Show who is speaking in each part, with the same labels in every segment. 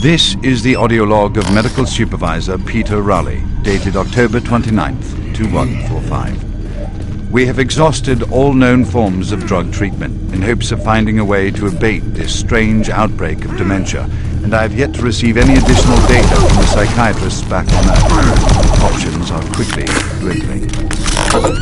Speaker 1: This is the audio log of Medical Supervisor Peter Raleigh, dated October 29th, 2145. We have exhausted all known forms of drug treatment in hopes of finding a way to abate this strange outbreak of dementia, and I have yet to receive any additional data from the psychiatrists back on Earth. Options are quickly dwindling.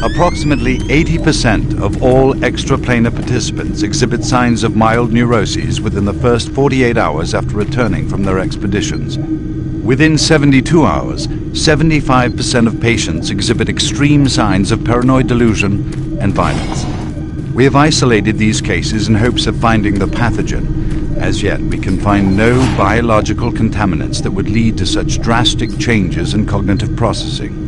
Speaker 1: Approximately 80% of all extraplanar participants exhibit signs of mild neuroses within the first 48 hours after returning from their expeditions. Within 72 hours, 75% of patients exhibit extreme signs of paranoid delusion and violence. We have isolated these cases in hopes of finding the pathogen. As yet, we can find no biological contaminants that would lead to such drastic changes in cognitive processing.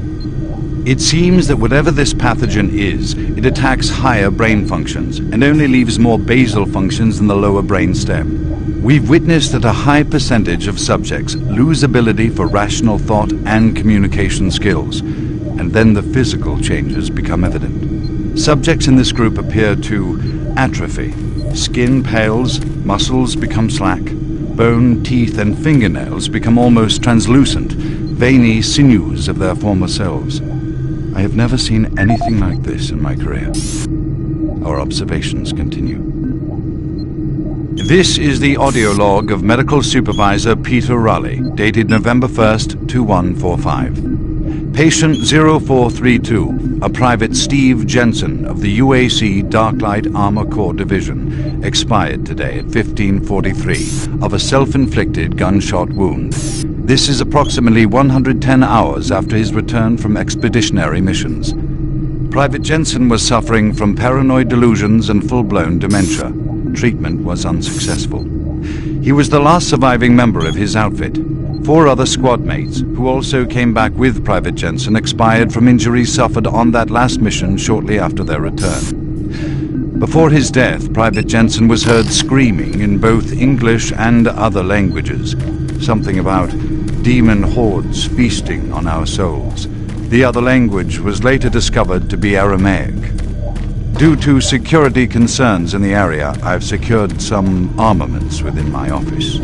Speaker 1: It seems that whatever this pathogen is, it attacks higher brain functions and only leaves more basal functions in the lower brain stem. We've witnessed that a high percentage of subjects lose ability for rational thought and communication skills, and then the physical changes become evident. Subjects in this group appear to atrophy. Skin pales, muscles become slack, bone, teeth, and fingernails become almost translucent, veiny sinews of their former selves. I have never seen anything like this in my career. Our observations continue. This is the audio log of Medical Supervisor Peter Raleigh, dated November 1st, 2145. Patient 0432, a Private Steve Jensen of the UAC Dark Light Armor Corps Division, expired today at 15:43 of a self-inflicted gunshot wound. This is approximately 110 hours after his return from expeditionary missions. Private Jensen was suffering from paranoid delusions and full-blown dementia. Treatment was unsuccessful. He was the last surviving member of his outfit. 4 other squad mates, who also came back with Private Jensen, expired from injuries suffered on that last mission shortly after their return. Before his death, Private Jensen was heard screaming in both English and other languages, something about demon hordes feasting on our souls. The other language was later discovered to be Aramaic. Due to security concerns in the area, I've secured some armaments within my office.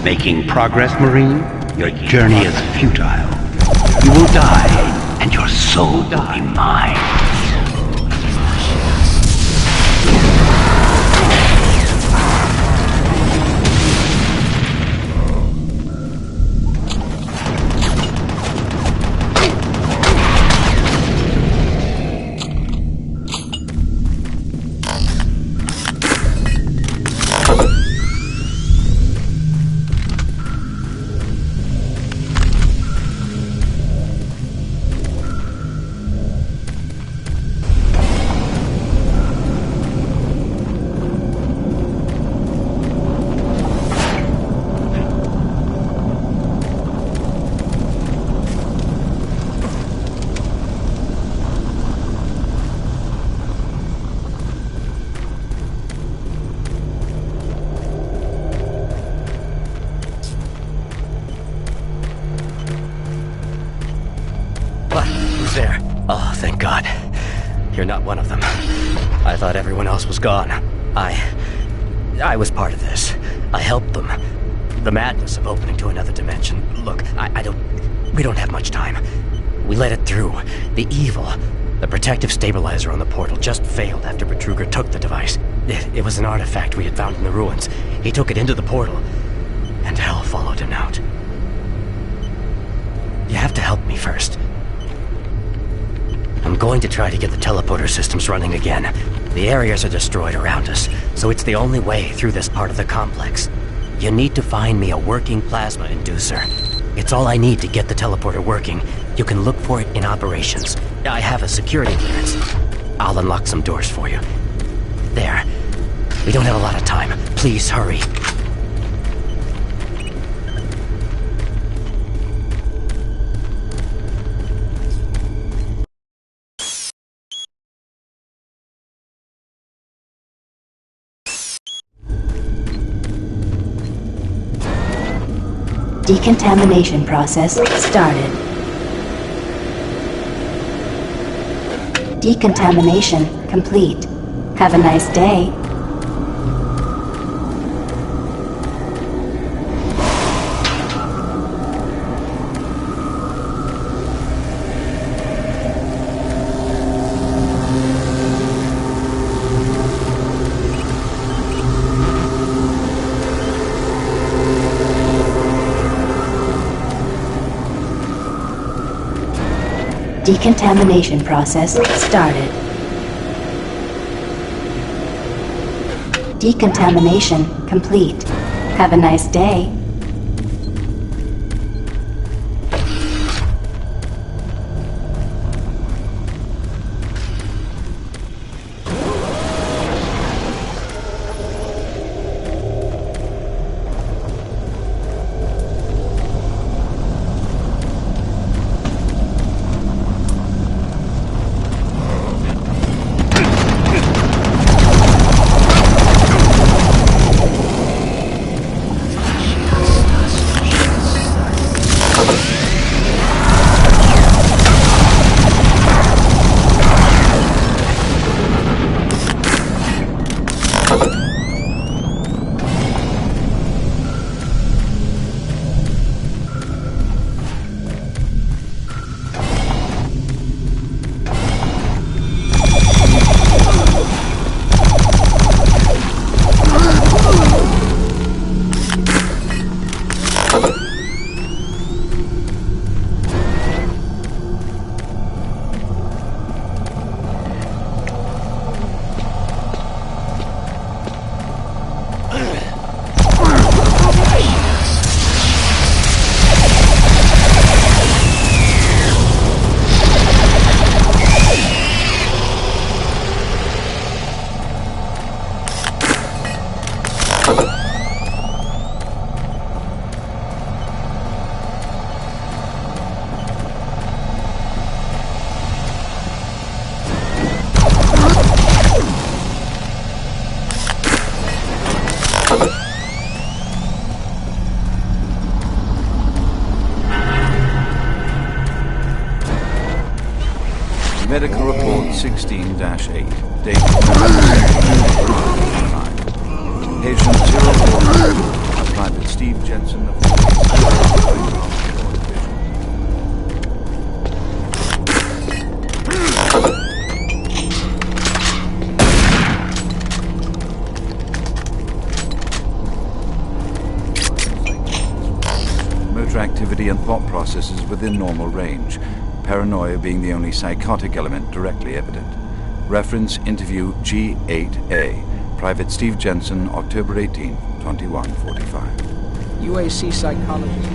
Speaker 2: Making progress, Marine? Your journey is futile. You will die, and your soul will be mine.
Speaker 3: There. Oh, thank God. You're not one of them. I thought everyone else was gone. I was part of this. I helped them. The madness of opening to another dimension. Look, we don't have much time. We let it through. The evil, the protective stabilizer on the portal just failed after Betruger took the device. It was an artifact we had found in the ruins. He took it into the portal, and hell followed him out. You have to help me first. I'm going to try to get the teleporter systems running again. The areas are destroyed around us, so it's the only way through this part of the complex. You need to find me a working plasma inducer. It's all I need to get the teleporter working. You can look for it in operations. I have a security clearance. I'll unlock some doors for you. There. We don't have a lot of time. Please hurry.
Speaker 4: Decontamination process started. Decontamination complete. Have a nice day. Decontamination process started. Decontamination complete. Have a nice day.
Speaker 1: Medical report 16-8, dated November 25. Patient 049, a Private Steve Jensen of motor activity and thought processes within normal range. Paranoia being the only psychotic element directly evident. Reference interview G8A. Private Steve Jensen, October 18, 2145.
Speaker 5: UAC psychologist.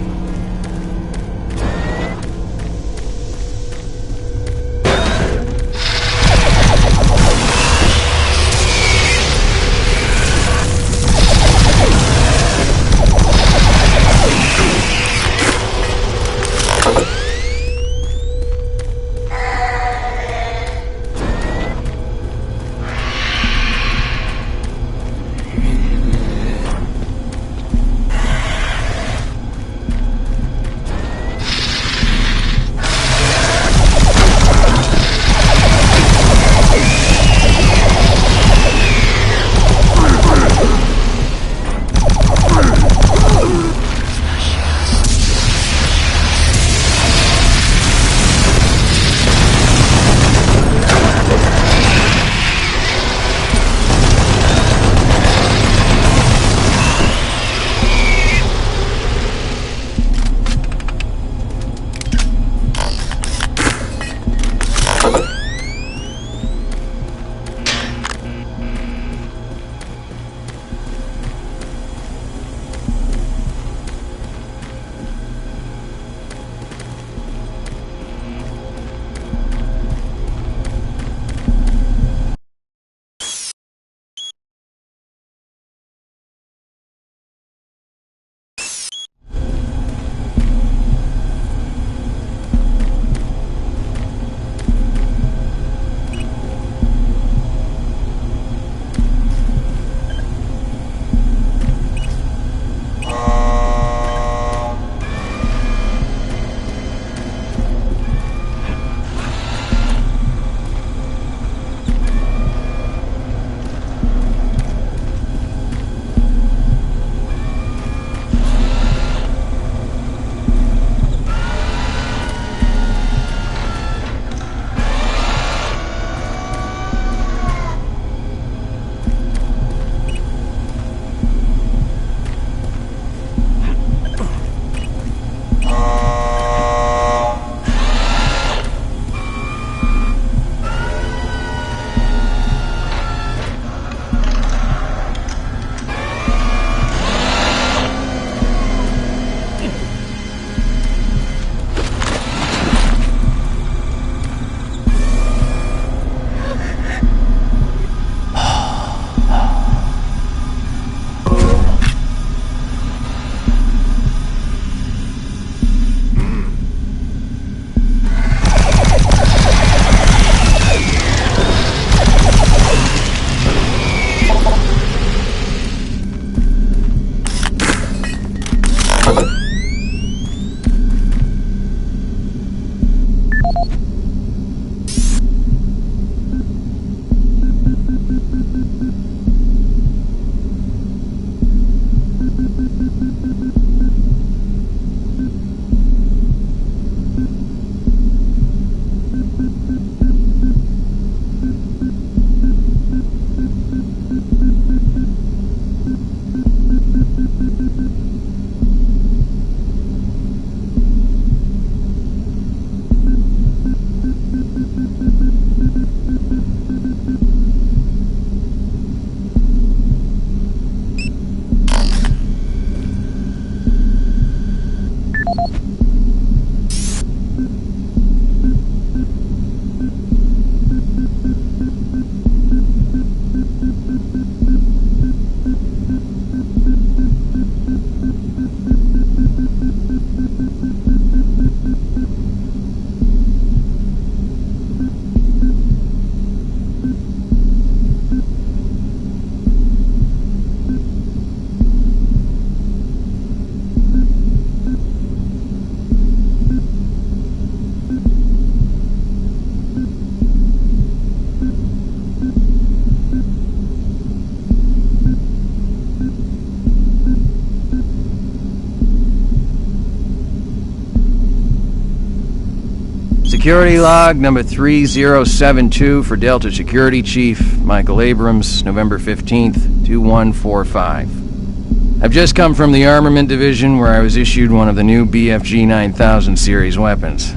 Speaker 6: security log number 3072 for Delta Security Chief Michael Abrams, November 15th, 2145. I've just come from the Armament Division where I was issued one of the new BFG 9000 series weapons.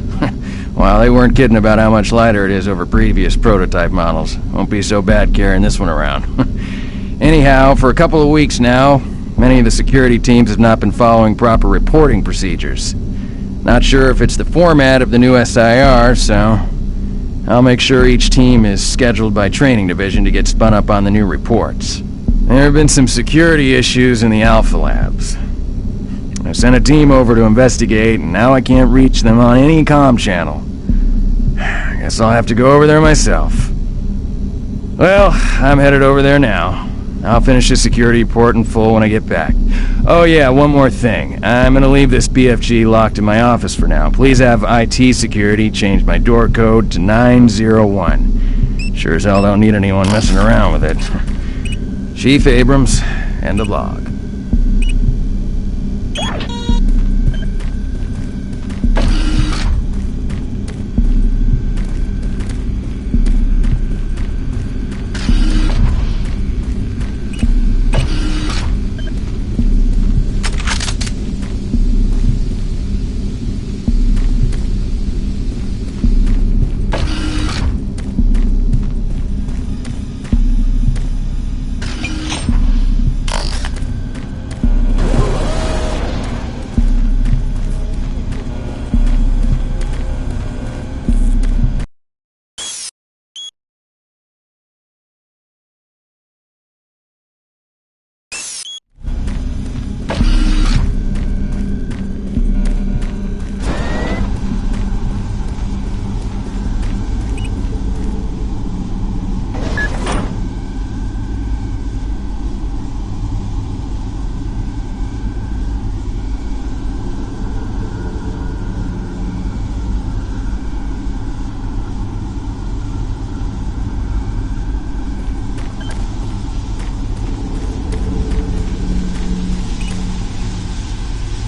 Speaker 6: Well, they weren't kidding about how much lighter it is over previous prototype models. Won't be so bad carrying this one around. Anyhow, for a couple of weeks now, many of the security teams have not been following proper reporting procedures. Not sure if it's the format of the new SIR, so I'll make sure each team is scheduled by Training Division to get spun up on the new reports. There have been some security issues in the Alpha Labs. I sent a team over to investigate, and now I can't reach them on any comm channel. I guess I'll have to go over there myself. Well, I'm headed over there now. I'll finish the security report in full when I get back. Oh yeah, one more thing. I'm gonna leave this BFG locked in my office for now. Please have IT security change my door code to 901. Sure as hell don't need anyone messing around with it. Chief Abrams, end of log.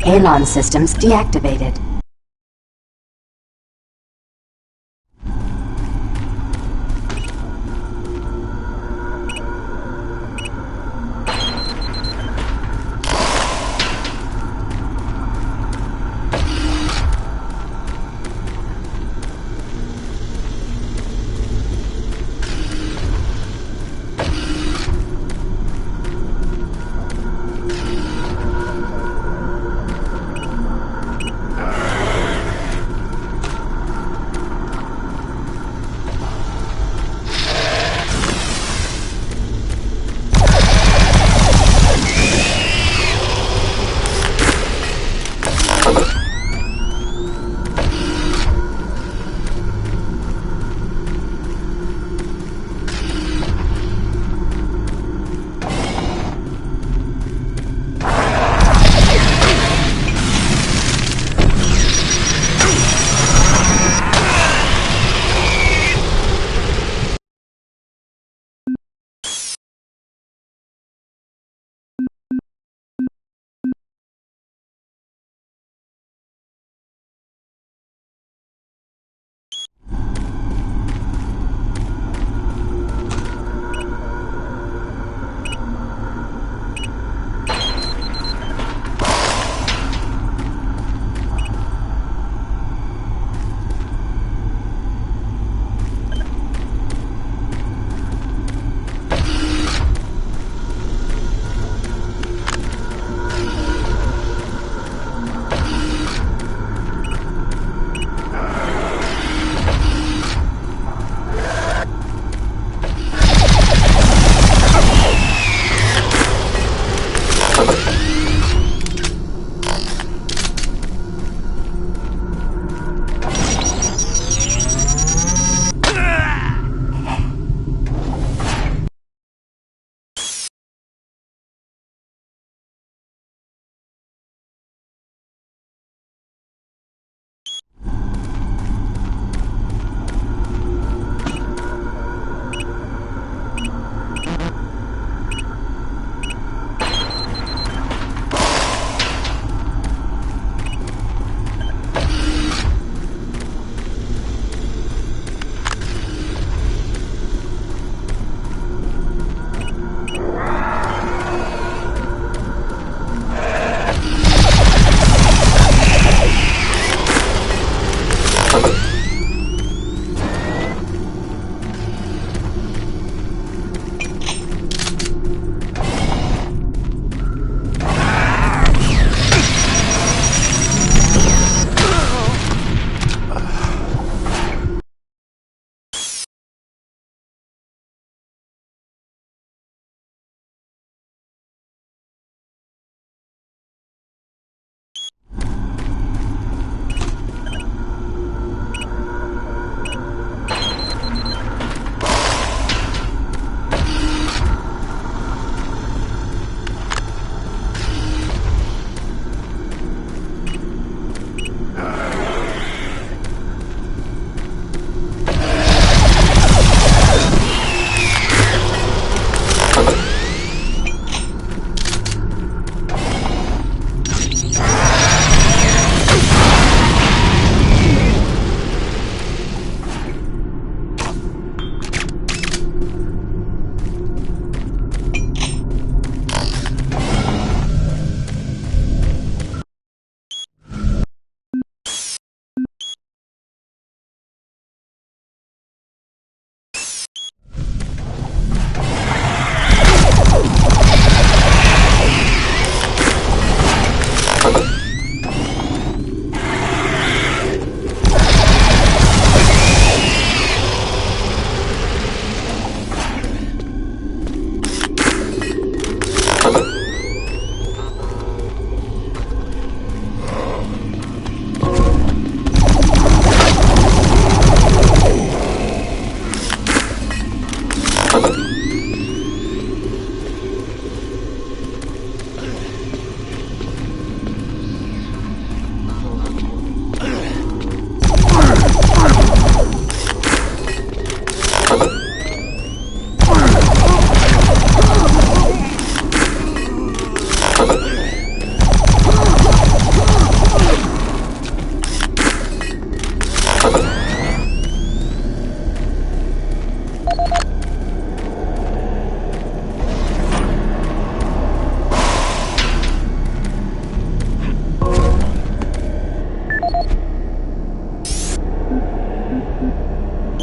Speaker 4: Alon systems deactivated.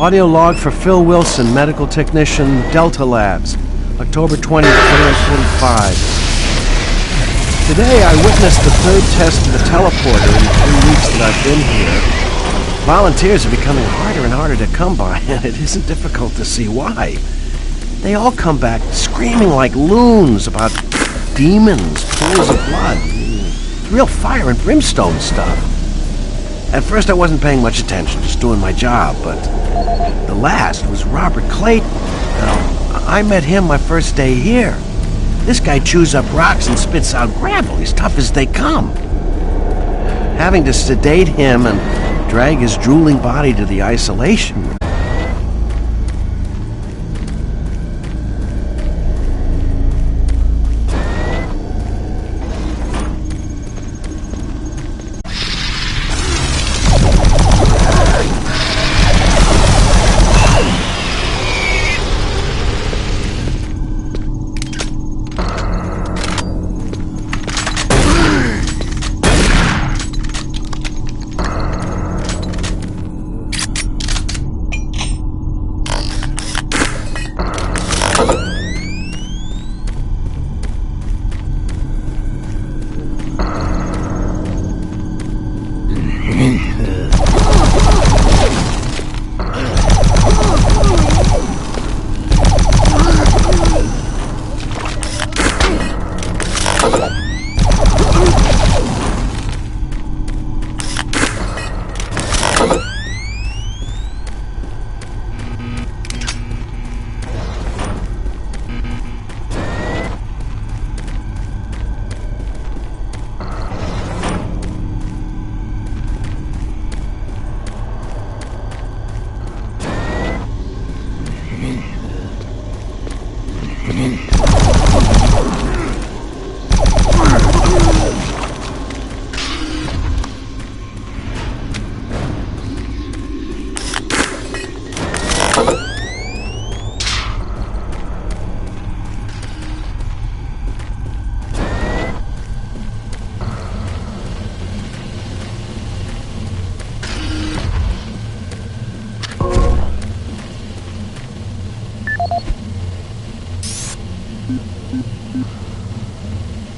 Speaker 7: Audio log for Phil Wilson, medical technician, Delta Labs. October 20th, 2145. Today I witnessed the third test of the teleporter in the 3 weeks that I've been here. Volunteers are becoming harder and harder to come by, and it isn't difficult to see why. They all come back screaming like loons about demons, pools of blood. It's real fire and brimstone stuff. At first I wasn't paying much attention, just doing my job, but the last was Robert Clayton. I met him my first day here. This guy chews up rocks and spits out gravel. He's tough as they come. Having to sedate him and drag his drooling body to the isolation room.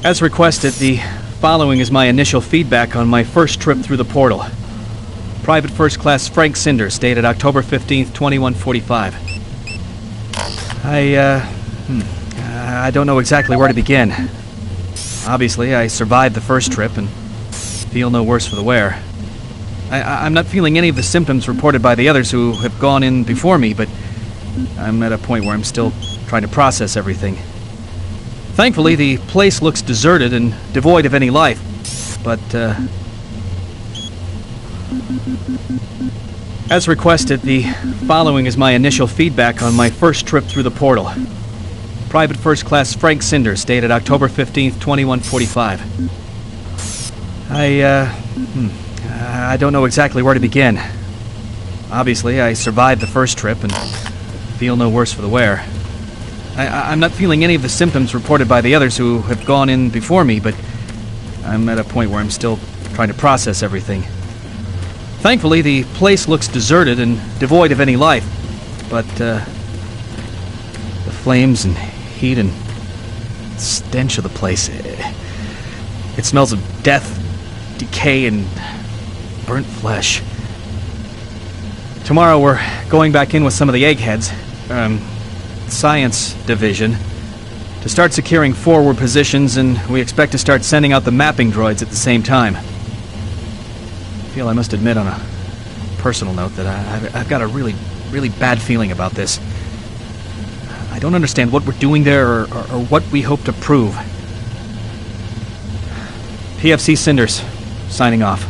Speaker 5: As requested, the following is my initial feedback on my first trip through the portal. Private First Class Frank Cinders, dated October 15th, 2145. I don't know exactly where to begin. Obviously, I survived the first trip and feel no worse for the wear. I'm not feeling any of the symptoms reported by the others who have gone in before me, but I'm at a point where I'm still trying to process everything. Thankfully, the place looks deserted and devoid of any life, but, as requested, the following is my initial feedback on my first trip through the portal. Private First Class Frank Cinders, dated October 15th, 2145. I don't know exactly where to begin. Obviously, I survived the first trip and feel no worse for the wear. I'm not feeling any of the symptoms reported by the others who have gone in before me, but I'm at a point where I'm still trying to process everything. Thankfully, the place looks deserted and devoid of any life, but the flames and heat and stench of the place, it smells of death, decay, and burnt flesh. Tomorrow we're going back in with some of the eggheads, Science Division, to start securing forward positions, and we expect to start sending out the mapping droids at the same time. I feel I must admit on a personal note that I've got a really bad feeling about this. I don't understand what we're doing there or what we hope to prove. PFC Cinders, signing off.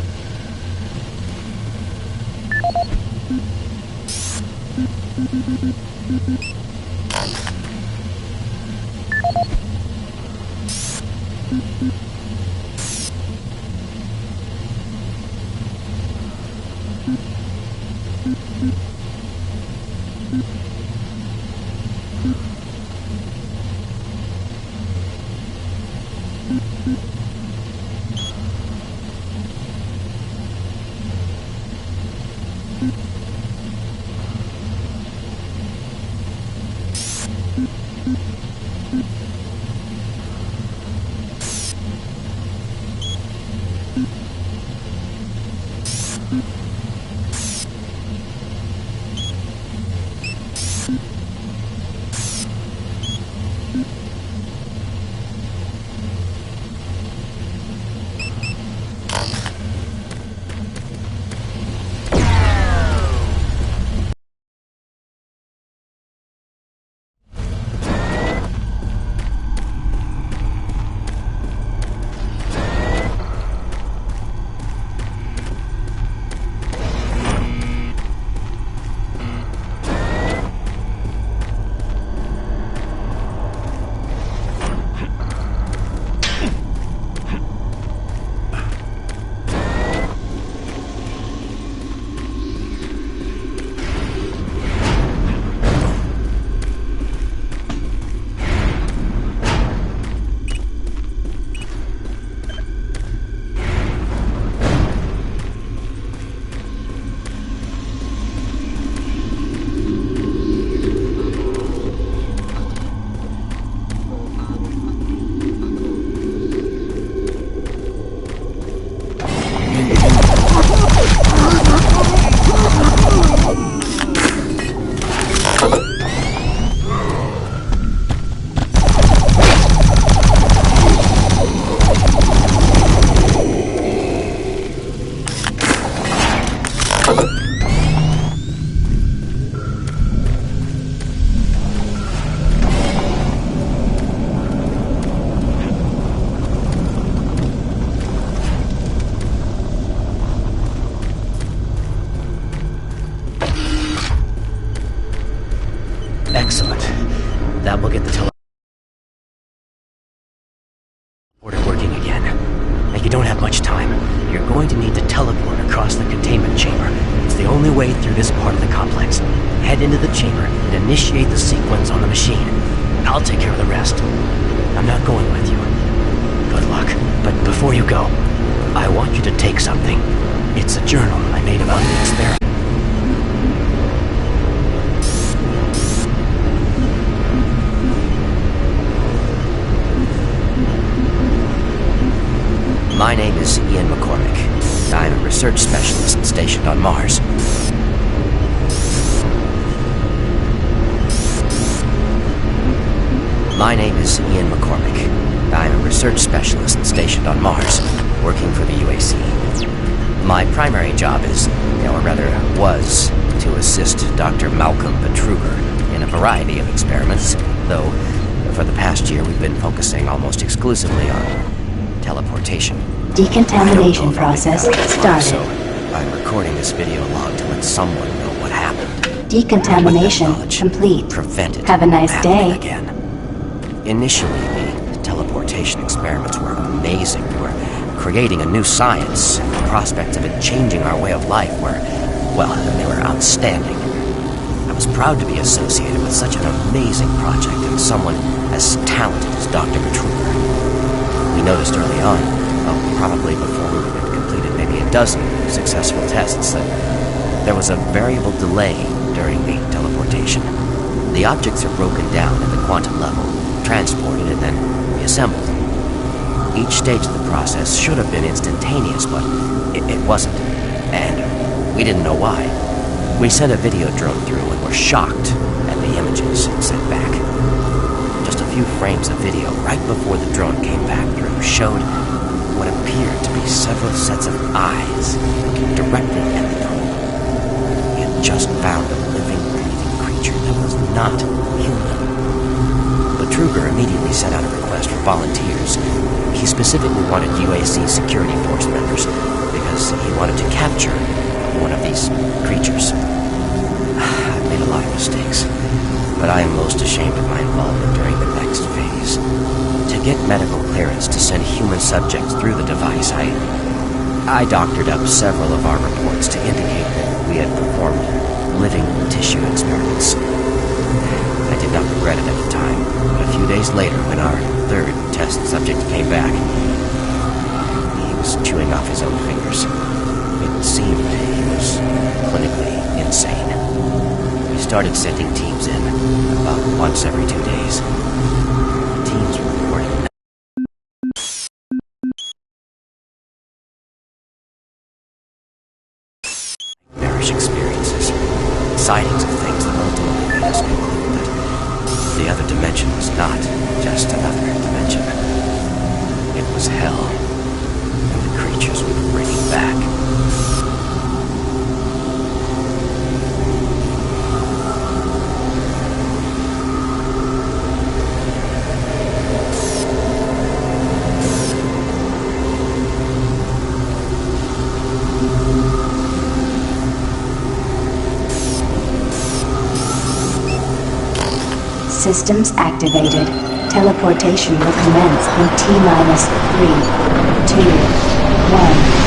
Speaker 3: don't have much time. You're going to need to teleport across the containment chamber. It's the only way through this part of the complex. Head into the chamber and initiate the sequence on the machine. I'll take care of the rest. I'm not going with you. Good luck. But before you go, I want you to take something. It's a journal I made about the experiment. My name is Ian McCormick. I'm a research specialist stationed on Mars. My name is Ian McCormick. I'm a research specialist stationed on Mars, working for the UAC. My primary job is, or rather was, to assist Dr. Malcolm Betruger in a variety of experiments, though for the past year we've been focusing almost exclusively on teleportation.
Speaker 4: Decontamination process started.
Speaker 3: So, I'm recording this video log to let someone know what happened.
Speaker 4: Decontamination
Speaker 3: With that knowledge,
Speaker 4: complete.
Speaker 3: Prevent it
Speaker 4: Have a nice
Speaker 3: from happening
Speaker 4: day.
Speaker 3: again. Initially, the teleportation experiments were amazing. We were creating a new science, and the prospects of it changing our way of life were, well, they were outstanding. I was proud to be associated with such an amazing project and someone as talented as Dr. Betruger. We noticed early on, probably before we had completed maybe a dozen successful tests, that there was a variable delay during the teleportation. The objects are broken down at the quantum level, transported, and then reassembled. Each stage of the process should have been instantaneous, but it wasn't, and we didn't know why. We sent a video drone through and were shocked at the images it sent back. Just a few frames of video right before the drone came back through showed what appeared to be several sets of eyes looking directly at the drone. We had just found a living, breathing creature that was not human. Betruger immediately sent out a request for volunteers. He specifically wanted UAC security force members because he wanted to capture one of these creatures. I've made a lot of mistakes, but I am most ashamed of my involvement during the next phase. To get medical clearance to send human subjects through the device, I doctored up several of our reports to indicate that we had performed living tissue experiments. I did not regret it at the time, but a few days later, when our third test subject came back, he was chewing off his own fingers. It seemed he was clinically insane. We started sending teams in, about once every 2 days. Teams were reporting nightmarish experiences, sightings of things that ultimately made us conclude that the other dimension was not just another dimension. It was hell, and the creatures we were bringing back.
Speaker 4: Systems activated. Teleportation will commence in T-minus 3, 2, 1.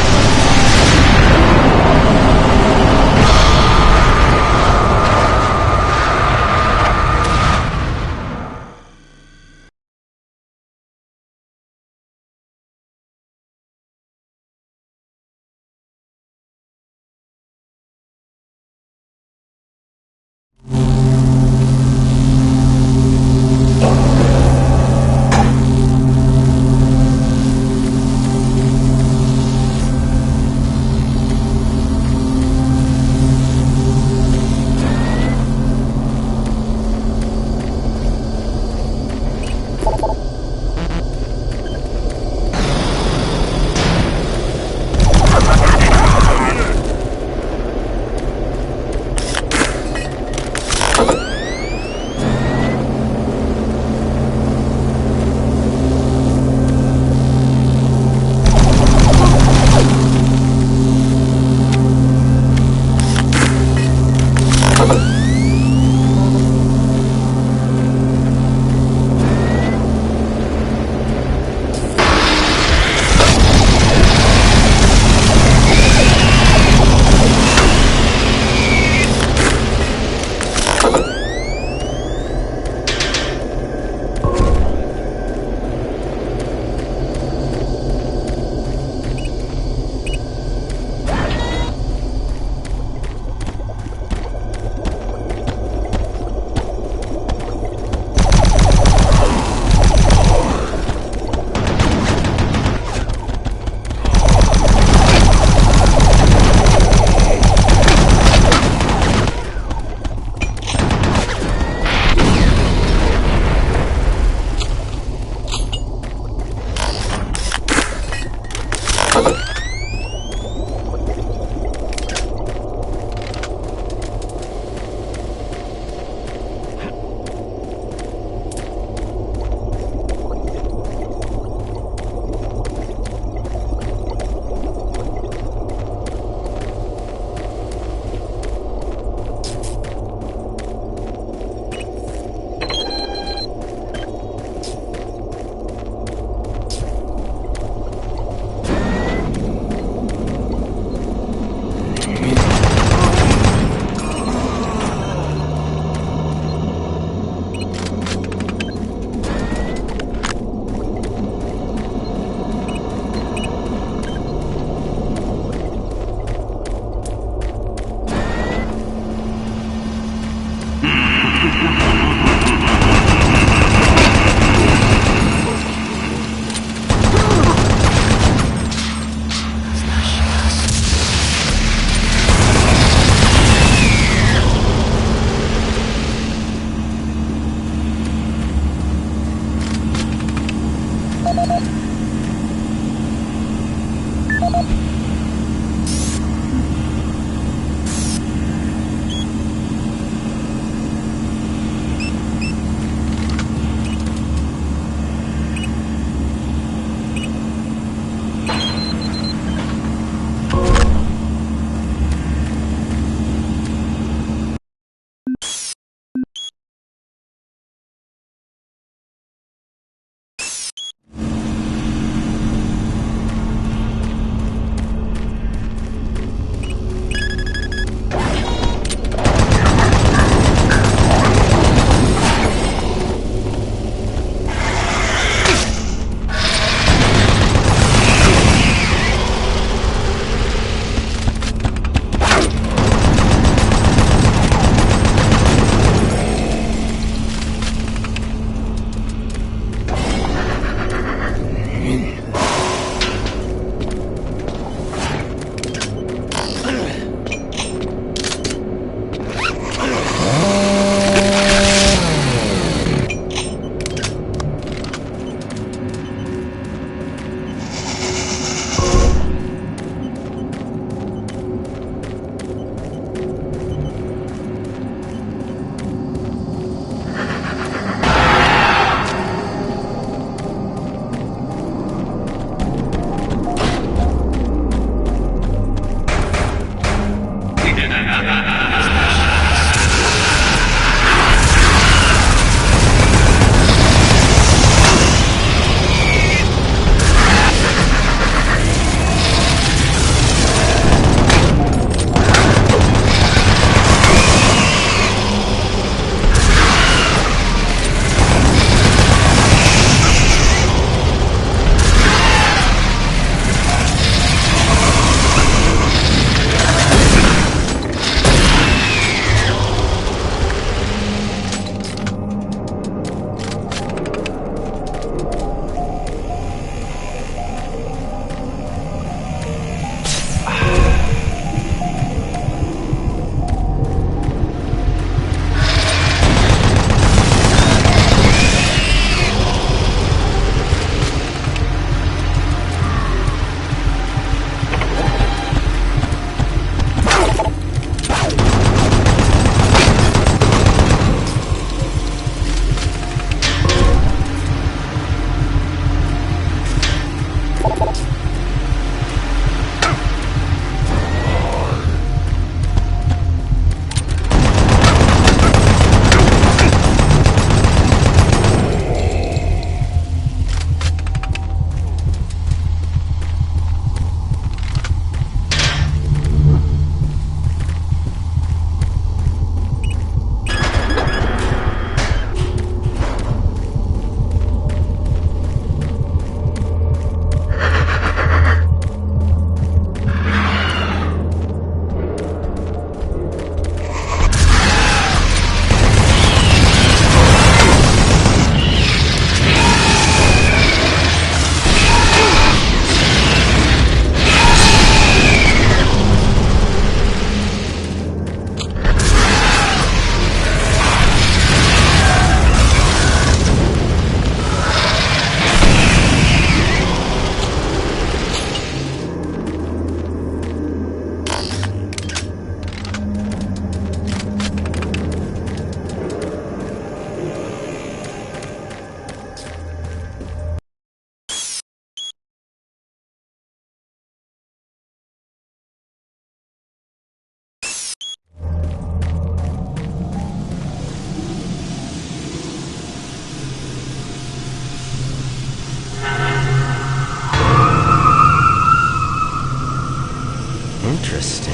Speaker 3: Interesting.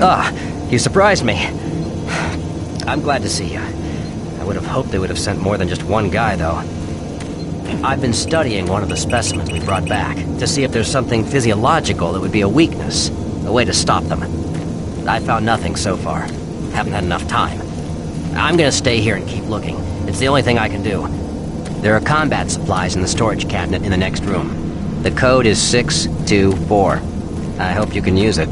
Speaker 3: Ah, you surprised me. I'm glad to see you. I would have hoped they would have sent more than just one guy, though. I've been studying one of the specimens we brought back to see if there's something physiological that would be a weakness, a way to stop them. I found nothing so far. Haven't had enough time. I'm gonna stay here and keep looking. It's the only thing I can do. There are combat supplies in the storage cabinet in the next room. The code is 624. I hope you can use it.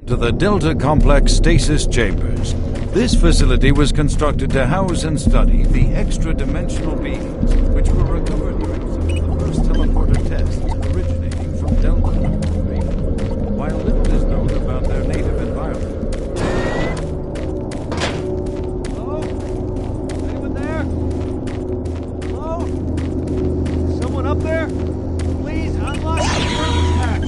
Speaker 1: To the Delta Complex Stasis Chambers. This facility was constructed to house and study the extra-dimensional beings which were recovered during some of the first teleporter tests originating from Delta. While little is known about their native environment.
Speaker 8: Hello? Anyone there? Hello? Someone up there? Please unlock the service hatch.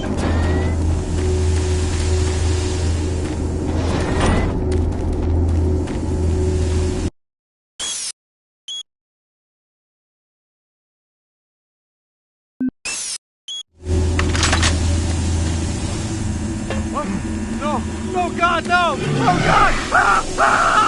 Speaker 8: No! No, God, no! Oh, God! Ah! Ah!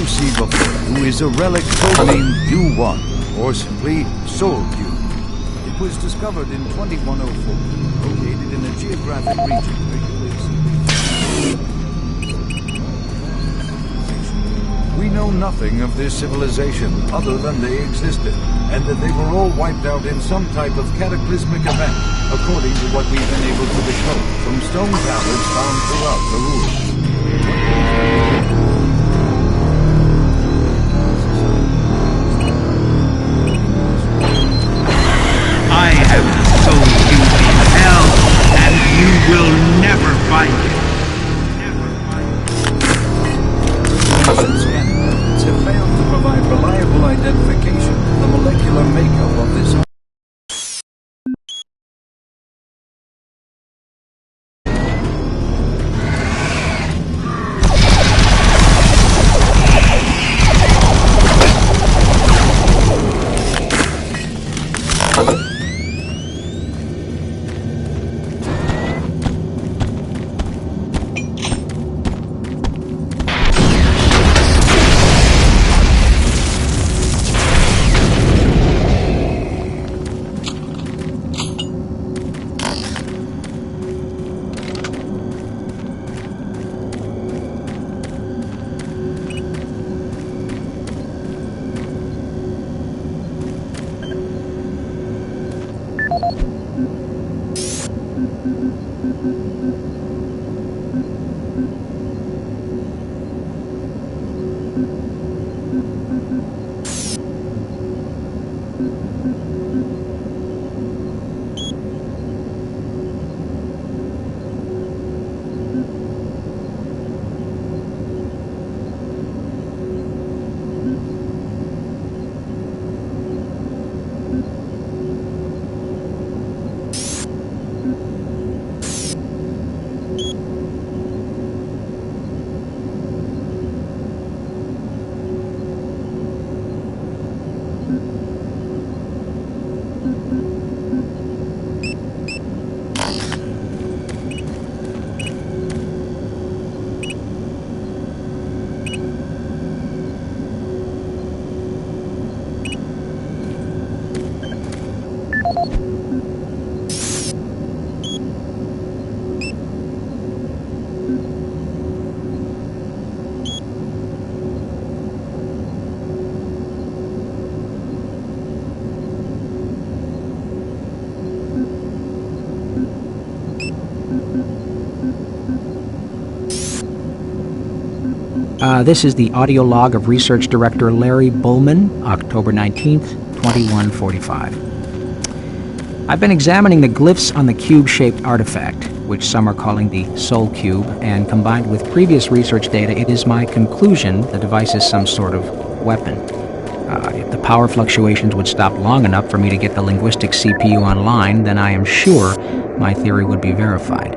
Speaker 1: see before you is a relic codenamed U1, or simply Soul Cube. It was discovered in 2104, located in a geographic region where you We know nothing of this civilization other than they existed, and that they were all wiped out in some type of cataclysmic event, according to what we've been able to decode from stone tablets found throughout the ruins.
Speaker 2: I have sold you in hell, and you will never find it.
Speaker 1: Scanning methods have failed to provide reliable identification of the molecular makeup of this.
Speaker 9: This is the audio log of Research Director Larry Bullman, October 19th, 2145. I've been examining the glyphs on the cube-shaped artifact, which some are calling the Soul Cube, and combined with previous research data, it is my conclusion the device is some sort of weapon. If the power fluctuations would stop long enough for me to get the linguistic CPU online, then I am sure my theory would be verified.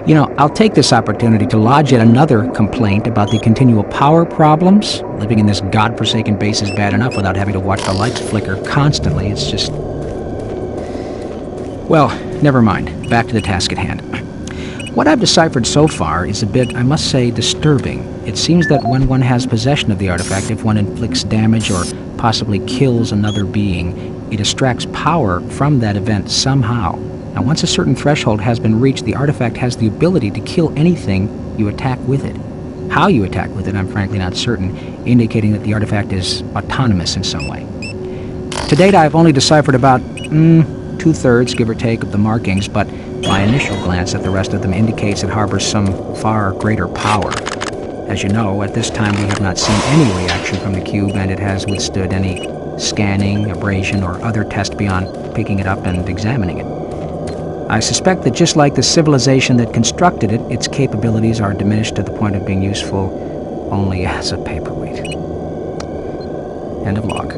Speaker 9: You know, I'll take this opportunity to lodge yet another complaint about the continual power problems. Living in this godforsaken base is bad enough without having to watch the lights flicker constantly. It's just... Well, never mind. Back to the task at hand. What I've deciphered so far is a bit, I must say, disturbing. It seems that when one has possession of the artifact, if one inflicts damage or possibly kills another being, it extracts power from that event somehow. Now, once a certain threshold has been reached, the artifact has the ability to kill anything you attack with it. How you attack with it, I'm frankly not certain, indicating that the artifact is autonomous in some way. To date, I've only deciphered about, 2/3, give or take, of the markings, but my initial glance at the rest of them indicates it harbors some far greater power. As you know, at this time we have not seen any reaction from the cube, and it has withstood any scanning, abrasion, or other test beyond picking it up and examining it. I suspect that just like the civilization that constructed it, its capabilities are diminished to the point of being useful only as a paperweight. End of log.